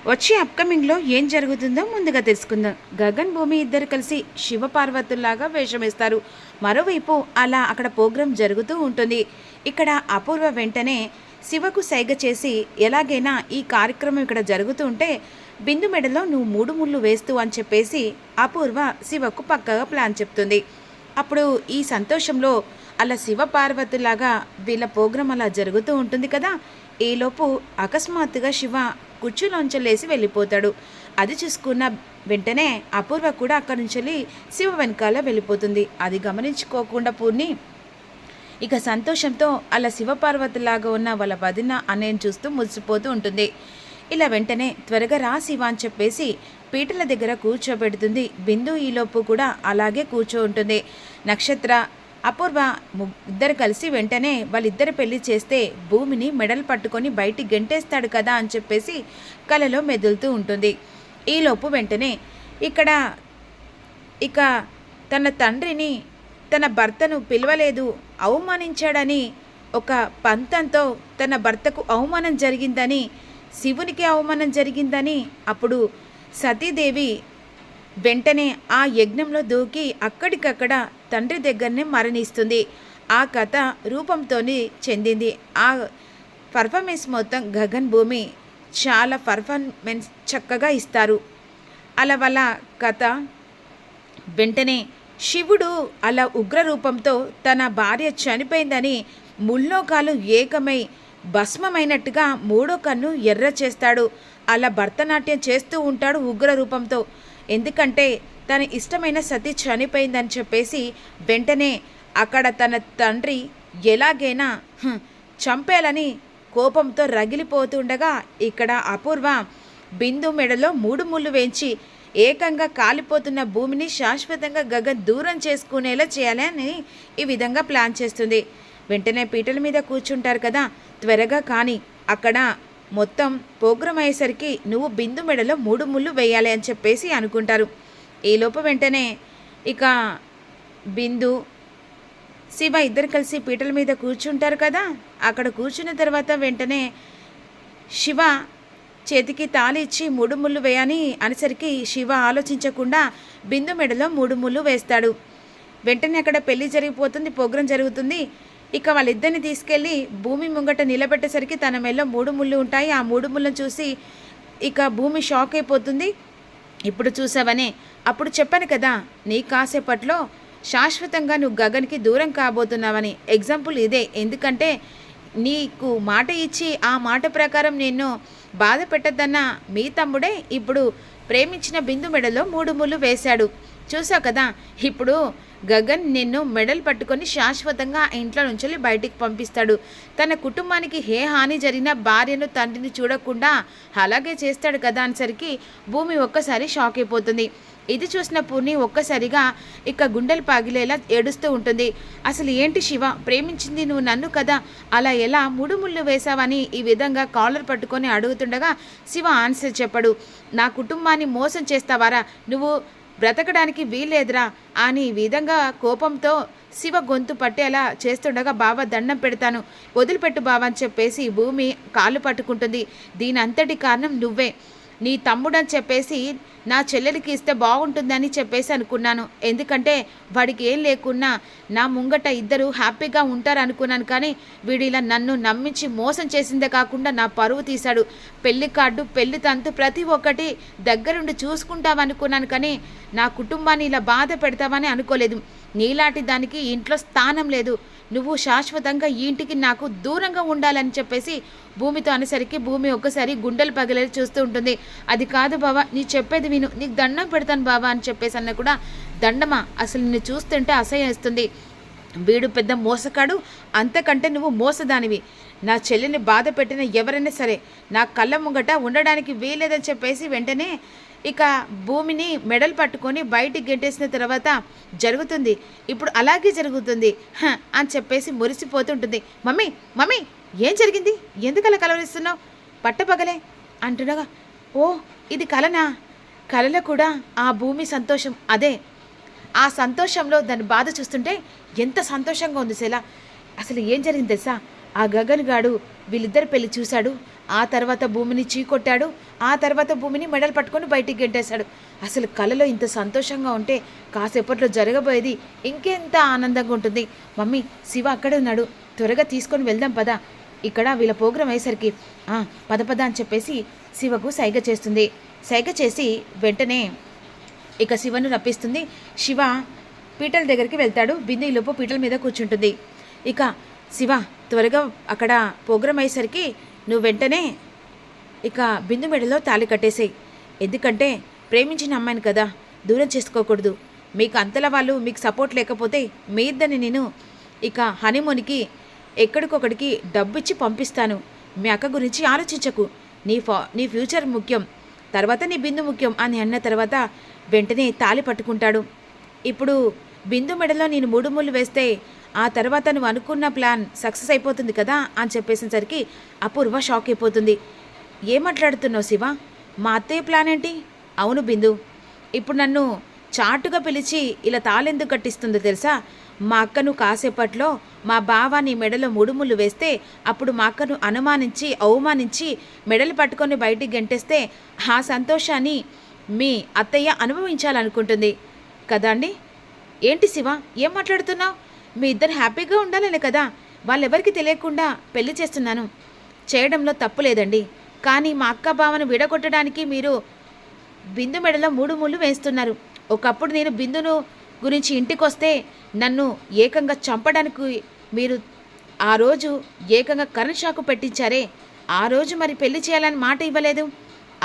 వచ్చే అప్కమింగ్లో ఏం జరుగుతుందో ముందుగా తెలుసుకుందాం. గగన్ భూమి ఇద్దరు కలిసి శివపార్వతుల్లాగా వేషమిస్తారు. మరోవైపు అలా అక్కడ ప్రోగ్రాం జరుగుతూ ఉంటుంది. ఇక్కడ అపూర్వ వెంటనే శివకు సైగ చేసి ఎలాగైనా ఈ కార్యక్రమం ఇక్కడ జరుగుతూ ఉంటే బిందు మెడలో నువ్వు 3 ముళ్ళు వేస్తూ అని చెప్పేసి అపూర్వ శివకు పక్కగా ప్లాన్ చెప్తుంది. అప్పుడు ఈ సంతోషంలో అలా శివపార్వతులాగా వీళ్ళ ప్రోగ్రాం అలా జరుగుతూ ఉంటుంది కదా. ఈలోపు అకస్మాత్తుగా శివ కుర్చీలోంచెలేసి వెళ్ళిపోతాడు. అది చూసుకున్న వెంటనే అపూర్వ కూడా అక్కడి నుంచి శివ వెనకాల వెళ్ళిపోతుంది. అది గమనించుకోకుండా పూర్ణి ఇక సంతోషంతో అలా శివపార్వతిలాగా ఉన్న వాళ్ళ వదిన అన్నయ్యను చూస్తూ మురిసిపోతూ ఉంటుంది. ఇలా వెంటనే త్వరగా రా శివ అని చెప్పేసి పీటల దగ్గర కూర్చోబెడుతుంది. బిందు ఈలోపు కూడా అలాగే కూర్చో ఉంటుంది. నక్షత్ర అపూర్వ ఇద్దరు కలిసి వెంటనే వాళ్ళిద్దరు పెళ్లి చేస్తే భూమిని మెడలు పట్టుకొని బయటికి గెంటేస్తాడు కదా అని చెప్పేసి కలలో మెదులుతూ ఉంటుంది. ఈలోపు వెంటనే ఇక్కడ ఇక తన తండ్రిని తన భర్తను పిలవలేదు, అవమానించాడని ఒక పంతంతో తన భర్తకు అవమానం జరిగిందని, శివునికి అవమానం జరిగిందని అప్పుడు సతీదేవి వెంటనే ఆ యజ్ఞంలో దూకి అక్కడికక్కడ తండ్రి దగ్గరనే మరణిస్తుంది. ఆ కథ రూపంతోని చెందింది. ఆ పర్ఫార్మెన్స్ మొత్తం గగన్ భూమి చాలా పర్ఫార్మెన్స్ చక్కగా ఇస్తారు. అలా వాళ్ళ కథ వెంటనే శివుడు అలా ఉగ్ర రూపంతో తన భార్య చనిపోయిందని ముల్లోకాలు ఏకమై భస్మమైనట్టుగా 3వ కన్ను ఎర్ర చేస్తాడు. అలా భరతనాట్యం చేస్తూ ఉంటాడు ఉగ్ర రూపంతో. ఎందుకంటే తన ఇష్టమైన సతీ చనిపోయిందని చెప్పేసి వెంటనే అక్కడ తన తండ్రి ఎలాగైనా చంపేయాలని కోపంతో రగిలిపోతుండగా ఇక్కడ అపూర్వ బిందు మెడలో 3 ముళ్ళు వేయించి ఏకంగా కాలిపోతున్న భూమిని శాశ్వతంగా గగన్ దూరం చేసుకునేలా చేయాలని ఈ విధంగా ప్లాన్ చేస్తుంది. వెంటనే పీటల మీద కూర్చుంటారు కదా, త్వరగా కానీ అక్కడ మొత్తం ప్రోగ్రాం అయ్యేసరికి నువ్వు బిందు మెడలో 3 ముళ్ళు వేయాలి అని చెప్పేసి అనుకుంటారు. ఈలోపు వెంటనే ఇక బిందు శివ ఇద్దరు కలిసి పీటల మీద కూర్చుంటారు కదా. అక్కడ కూర్చున్న తర్వాత వెంటనే శివ చేతికి తాళి ఇచ్చి 3 ముళ్ళు వేయని అనేసరికి శివ ఆలోచించకుండా బిందు మెడలో 3 ముళ్ళు వేస్తాడు. వెంటనే అక్కడ పెళ్లి జరిగిపోతుంది, ప్రోగ్రాం జరుగుతుంది. ఇక వాళ్ళిద్దరిని తీసుకెళ్ళి భూమి ముంగట నిలబెట్టేసరికి తన మెడలో 3 ముళ్ళు ఉంటాయి. ఆ 3 ముళ్ళను చూసి ఇక భూమి షాక్ అయిపోతుంది. ఇప్పుడు చూసావనే, అప్పుడు చెప్పాను కదా నీ కాసేపట్లో శాశ్వతంగా నువ్వు గగన్కి దూరం కాబోతున్నావని. ఎగ్జాంపుల్ ఇదే. ఎందుకంటే నీకు మాట ఇచ్చి ఆ మాట ప్రకారం నేను బాధ పెట్టద్దన్న మీ తమ్ముడే ఇప్పుడు ప్రేమించిన బిందు మెడలో 3 ముళ్ళు వేశాడు. చూసావు కదా, ఇప్పుడు గగన్ నిన్ను మెడల్ పట్టుకొని శాశ్వతంగా ఇంట్లో నుంచి బయటికి పంపిస్తాడు. తన కుటుంబానికి ఏ హాని జరిగినా భార్యను తండ్రిని చూడకుండా అలాగే చేస్తాడు కదా అనేసరికి భూమి ఒక్కసారి షాక్ అయిపోతుంది. ఇది చూసిన పూర్ణి ఒక్కసారిగా ఇక గుండెలు పగిలేలా ఏడుస్తూ ఉంటుంది. అసలు ఏంటి శివ, ప్రేమించింది నువ్వు నన్ను కదా, అలా ఎలా 3 ముళ్ళు వేశావని ఈ విధంగా కాలర్ పట్టుకొని అడుగుతుండగా శివ ఆన్సర్ చెప్పడు. నా కుటుంబాన్ని మోసం చేస్తావారా, నువ్వు బ్రతకడానికి వీల్లేదురా అని ఈ విధంగా కోపంతో శివ గొంతు పట్టేలా చేస్తుండగా బావ దండం పెడతాను, వదిలిపెట్టు బావ అని చెప్పేసి భూమి కాళ్ళు పట్టుకుంటుంది. దీని అంతటి కారణం నువ్వే. నీ తమ్ముడని చెప్పేసి నా చెల్లెలికి ఇస్తే బాగుంటుందని చెప్పేసి అనుకున్నాను. ఎందుకంటే వాడికి ఏం లేకున్నా నా ముంగట ఇద్దరు హ్యాపీగా ఉంటారు అనుకున్నాను. కానీ వీడు ఇలా నన్ను నమ్మించి మోసం చేసిందే కాకుండా నా పరువు తీశాడు. పెళ్లి కార్డు, పెళ్లి తంతు ప్రతి ఒక్కటి దగ్గరుండి చూసుకుంటావనుకున్నాను. కానీ నా కుటుంబాన్ని ఇలా బాధ పెడతావని అనుకోలేదు. నీలాంటి దానికి ఇంట్లో స్థానం లేదు. నువ్వు శాశ్వతంగా ఈ ఇంటికి నాకు దూరంగా ఉండాలని చెప్పేసి భూమితో అనేసరికి భూమి ఒక్కసారి గుండెలు పగిలేది చూస్తూ ఉంటుంది. అది కాదు బావా, నీ చెప్పేది విను, నీకు దండం పెడతాను బావా అని చెప్పేసి అన్న కూడా దండమా, అసలు నిన్ను చూస్తుంటే అసహ్యం ఇస్తుంది. వీడు పెద్ద మోసకాడు, అంతకంటే నువ్వు మోసదానివి. నా చెల్లిని బాధ పెట్టిన ఎవరైనా సరే నా కళ్ళ ముంగట ఉండడానికి వీలేదని చెప్పేసి వెంటనే ఇక భూమిని మెడల్ పట్టుకొని బయటికి గెంటేసిన తర్వాత జరుగుతుంది. ఇప్పుడు అలాగే జరుగుతుంది అని చెప్పేసి మురిసిపోతుంటుంది. మమ్మీ మమ్మీ ఏం జరిగింది, ఎందుకు అలా కలవరిస్తున్నావు, పట్టపగలే అంటుండగా, ఓ ఇది కలనా, కలలో కూడా ఆ భూమి సంతోషం అదే. ఆ సంతోషంలో దాని బాధ చూస్తుంటే ఎంత సంతోషంగా ఉంది శైల. అసలు ఏం జరిగింది తెలుసా, ఆ గగన్ గాడు వీళ్ళిద్దరు పెళ్లి చూశాడు. ఆ తర్వాత భూమిని చీకొట్టాడు. ఆ తర్వాత భూమిని మెడలు పట్టుకొని బయటికి గెంటేశాడు. అసలు కలలో ఇంత సంతోషంగా ఉంటే కాసేపట్లో జరగబోయేది ఇంకెంత ఆనందంగా ఉంటుంది. మమ్మీ, శివ అక్కడే ఉన్నాడు, త్వరగా తీసుకొని వెళ్దాం పదా. ఇక్కడ వీళ్ళ ప్రోగ్రాం అయ్యేసరికి పద పద అని చెప్పేసి శివకు సైగ చేస్తుంది. సైగ చేసి వెంటనే ఇక శివను రప్పిస్తుంది. శివ పీటల దగ్గరికి వెళ్తాడు. బిందు ఈలోపు పీటల మీద కూర్చుంటుంది. ఇక శివ త్వరగా అక్కడ ప్రోగ్రాం అయ్యేసరికి నువ్వు వెంటనే ఇక బిందు మెడలో తాళి కట్టేసేయి. ఎందుకంటే ప్రేమించిన అమ్మాయిని కదా, దూరం చేసుకోకూడదు. మీకు అంతలా వాళ్ళు మీకు సపోర్ట్ లేకపోతే మీ ఇద్దరిని నేను ఇక హనీమూన్కి ఎక్కడికొక్కడికి డబ్బు ఇచ్చి పంపిస్తాను. మీ అక్క గురించి ఆలోచించకు. నీ ఫ్యూచర్ ముఖ్యం, తర్వాత నీ బిందు ముఖ్యం అని అన్న తర్వాత వెంటనే తాళి పట్టుకుంటాడు. ఇప్పుడు బిందు మెడలో నేను 3 ముళ్ళు వేస్తే ఆ తర్వాత నువ్వు అనుకున్న ప్లాన్ సక్సెస్ అయిపోతుంది కదా అని చెప్పేసరికి అపూర్వ షాక్ అయిపోతుంది. ఏం మాట్లాడుతున్నావు శివ? మా అత్తయ్య ప్లాన్ ఏంటి? అవును బిందు, ఇప్పుడు నన్ను చాటుగా పిలిచి ఇలా తాళెందుకు కట్టిస్తుందో తెలుసా? మా అక్కను కాసేపట్లో మా బావ నీ మెడలో 3 ముళ్ళు వేస్తే అప్పుడు మా అక్కను అనుమానించి అవమానించి మెడలు పట్టుకొని బయటికి గెంటేస్తే ఆ సంతోషాన్ని మీ అత్తయ్య అనుభవించాలనుకుంటుంది కదా అండి. ఏంటి శివ, ఏం మాట్లాడుతున్నావు? మీ ఇద్దరు హ్యాపీగా ఉండాలనే కదా వాళ్ళెవరికి తెలియకుండా పెళ్లి చేస్తున్నాను. చేయడంలో తప్పు లేదండి, కానీ మా అక్క బావను విడగొట్టడానికి మీరు బిందు మెడలో 3 ముళ్ళు వేస్తున్నారు. ఒకప్పుడు నేను బిందును గురించి ఇంటికి వస్తే నన్ను ఏకంగా చంపడానికి మీరు ఆ రోజు ఏకంగా కరెంట్ షాకు పెట్టించారే, ఆ రోజు మరి పెళ్లి చేయాలని మాట ఇవ్వలేదు.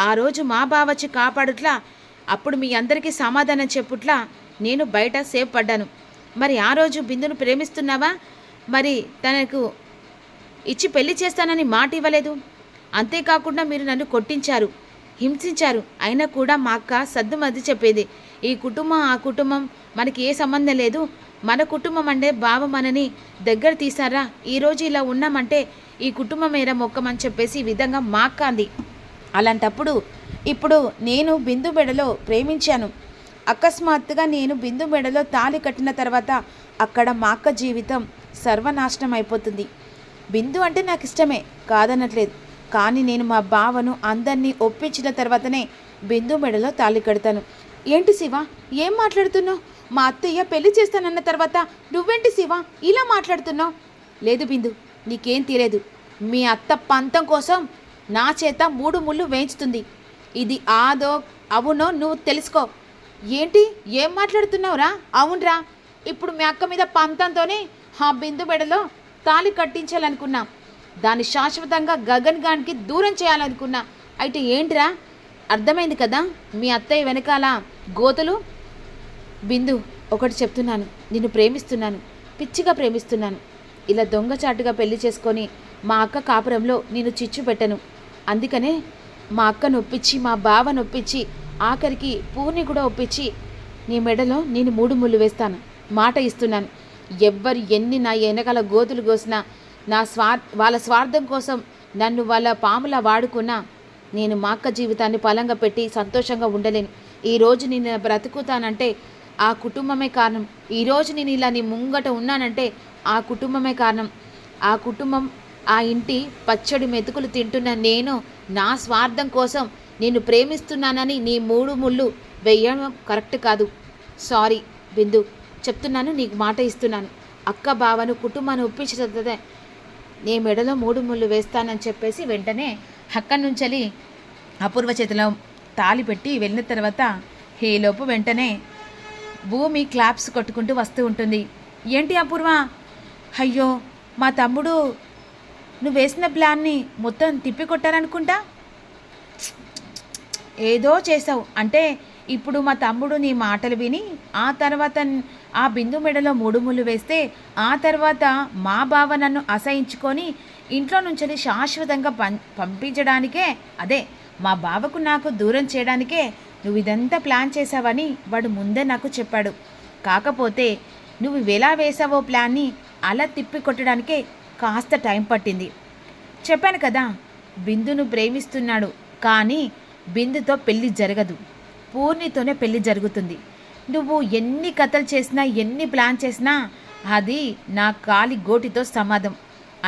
ఆ రోజు మా బావ వచ్చి కాపాడుట్లా, అప్పుడు మీ అందరికీ సమాధానం చెప్పుట్లా నేను బయట సేవ్ పడ్డాను. మరి ఆ రోజు బిందును ప్రేమిస్తున్నావా? మరి తనకు ఇచ్చి పెళ్లి చేస్తానని మాట ఇవ్వలేదు. అంతేకాకుండా మీరు నన్ను కొట్టించారు, హింసించారు. అయినా కూడా మా అక్క సర్దుమద్ది చెప్పేది, ఈ కుటుంబం ఆ కుటుంబం మనకి ఏ సంబంధం లేదు, మన కుటుంబం అంటే బావ మనని దగ్గర తీసారా, ఈరోజు ఇలా ఉన్నామంటే ఈ కుటుంబం మేర మొక్కమని చెప్పేసి ఈ విధంగా మా అక్క అంది. అలాంటప్పుడు ఇప్పుడు నేను బిందు మెడలో ప్రేమించాను. అకస్మాత్తుగా నేను బిందు మెడలో తాళి కట్టిన తర్వాత అక్కడ మా అక్క జీవితం సర్వనాశనం అయిపోతుంది. బిందు అంటే నాకు ఇష్టమే, కాదనట్లేదు. కానీ నేను మా బావను అందరినీ ఒప్పించిన తర్వాతనే బిందు మెడలో తాళి కడతాను. ఏంటి శివ, ఏం మాట్లాడుతున్నావు? మా అత్తయ్య పెళ్లి చేస్తానన్న తర్వాత నువ్వేంటి శివ ఇలా మాట్లాడుతున్నావు? లేదు బిందు, నీకేం తెలియదు. మీ అత్త పంతం కోసం నా చేత 3 ముళ్ళు వేయించుతుంది. ఇది ఆదో అవునో నువ్వు తెలుసుకో. ఏంటి, ఏం మాట్లాడుతున్నావురా? అవునరా, ఇప్పుడు మీ అక్క మీద పంతంతోనే ఆ బిందు మెడలో తాళి కట్టించాలనుకున్నా, దాన్ని శాశ్వతంగా గగన్ గానికి దూరం చేయాలనుకున్నా. అయితే ఏంటిరా, అర్థమైంది కదా మీ అత్తయ్య వెనకాల గోతులు. బిందు, ఒకటి చెప్తున్నాను, నిన్ను ప్రేమిస్తున్నాను, పిచ్చిగా ప్రేమిస్తున్నాను. ఇలా దొంగచాటుగా పెళ్లి చేసుకొని మా అక్క కాపురంలో నేను చిచ్చు పెట్టను. అందుకనే మా అక్క నొప్పించి మా బావ నొప్పించి ఆఖరికి పూర్ణి కూడా ఒప్పించి నీ మెడలో నేను 3 ముళ్ళు వేస్తాను, మాట ఇస్తున్నాను. ఎవ్వరు ఎన్ని నా వెనకాల గోతులు కోసినా, వాళ్ళ స్వార్థం కోసం నన్ను వాళ్ళ పాములా వాడుకున్నా నేను మా అక్క జీవితాన్ని పలంగా పెట్టి సంతోషంగా ఉండలేను. ఈరోజు నేను బ్రతుకుతానంటే ఆ కుటుంబమే కారణం. ఈరోజు నేను ఇలా నీ ముంగట ఉన్నానంటే ఆ కుటుంబమే కారణం. ఆ కుటుంబం, ఆ ఇంటి పచ్చడి మెతుకులు తింటున్న నేను నా స్వార్థం కోసం నేను ప్రేమిస్తున్నానని నీ 3 ముళ్ళు వేయడం కరెక్ట్ కాదు. సారీ బిందు, చెప్తున్నాను, నీకు మాట ఇస్తున్నాను. అక్క బావను కుటుంబాన్ని ఒప్పించదే నీ మెడలో 3 ముళ్ళు వేస్తానని చెప్పేసి వెంటనే అక్కడి నుంచి అపూర్వ చేతిలో తాళి పెట్టి వెళ్ళిన తర్వాత హేలోపు వెంటనే భూమి క్లాప్స్ కొట్టుకుంటూ వస్తూ ఉంటుంది. ఏంటి అపూర్వ, అయ్యో మా తమ్ముడు నువ్వు వేసిన ప్లాన్ని మొత్తం తిప్పికొట్టారనుకుంటా. ఏదో చేసావు అంటే ఇప్పుడు మా తమ్ముడు నీ మాటలు విని ఆ తర్వాత ఆ బిందు మెడలో 3 ముళ్ళు వేస్తే ఆ తర్వాత మా బావ నన్ను అసహించుకొని ఇంట్లో నుంచి శాశ్వతంగా పంపించడానికే, అదే మా బావకు నాకు దూరం చేయడానికే నువ్వు ఇదంతా ప్లాన్ చేసావని వాడు ముందే నాకు చెప్పాడు. కాకపోతే నువ్వు ఎలా వేసావో ప్లాన్ని అలా తిప్పి కొట్టడానికే కాస్త టైం పట్టింది. చెప్పాను కదా, బిందును ప్రేమిస్తున్నాడు, కానీ బిందుతో పెళ్ళి జరగదు, పూర్ణితోనే పెళ్ళి జరుగుతుంది. నువ్వు ఎన్ని కథలు చేసినా ఎన్ని ప్లాన్ చేసినా అది నా కాలి గోటితో సమాధం.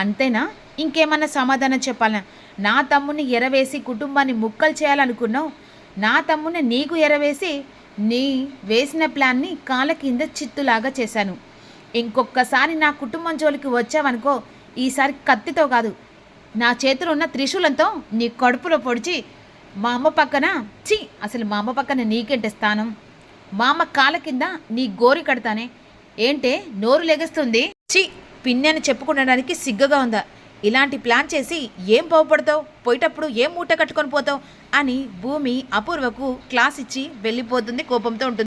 అంతేనా? ఇంకేమన్నా సమాధానం చెప్పాలా? నా తమ్ముడిని ఎరవేసి కుటుంబాన్ని ముక్కలు చేయాలనుకున్నావు. నా తమ్ముడిని నీకు ఎరవేసి నీ వేసిన ప్లాన్ని కాళ్ళ కింద చిత్తులాగా చేశాను. ఇంకొక్కసారి నా కుటుంబం జోలికి వచ్చావనుకో, ఈసారి కత్తితో కాదు, నా చేతిలో ఉన్న త్రిశూలంతో నీ కడుపులో పొడిచి మా అమ్మ పక్కన అసలు మా అమ్మ పక్కన నీకేంటే స్థానం? మా అమ్మ కాళ్ళ కింద నీ గోరి కడతానే. ఏంటే నోరు లెగస్తుంది? పిన్ని అని చెప్పుకునడానికి సిగ్గుగా ఉందా? ఇలాంటి ప్లాన్ చేసి ఏం బాగుపడతావు? పోయేటప్పుడు ఏం మూట కట్టుకొని పోతావు అని భూమి అపూర్వకు క్లాస్ ఇచ్చి వెళ్ళిపోతుంది. కోపంతో ఉంటుంది.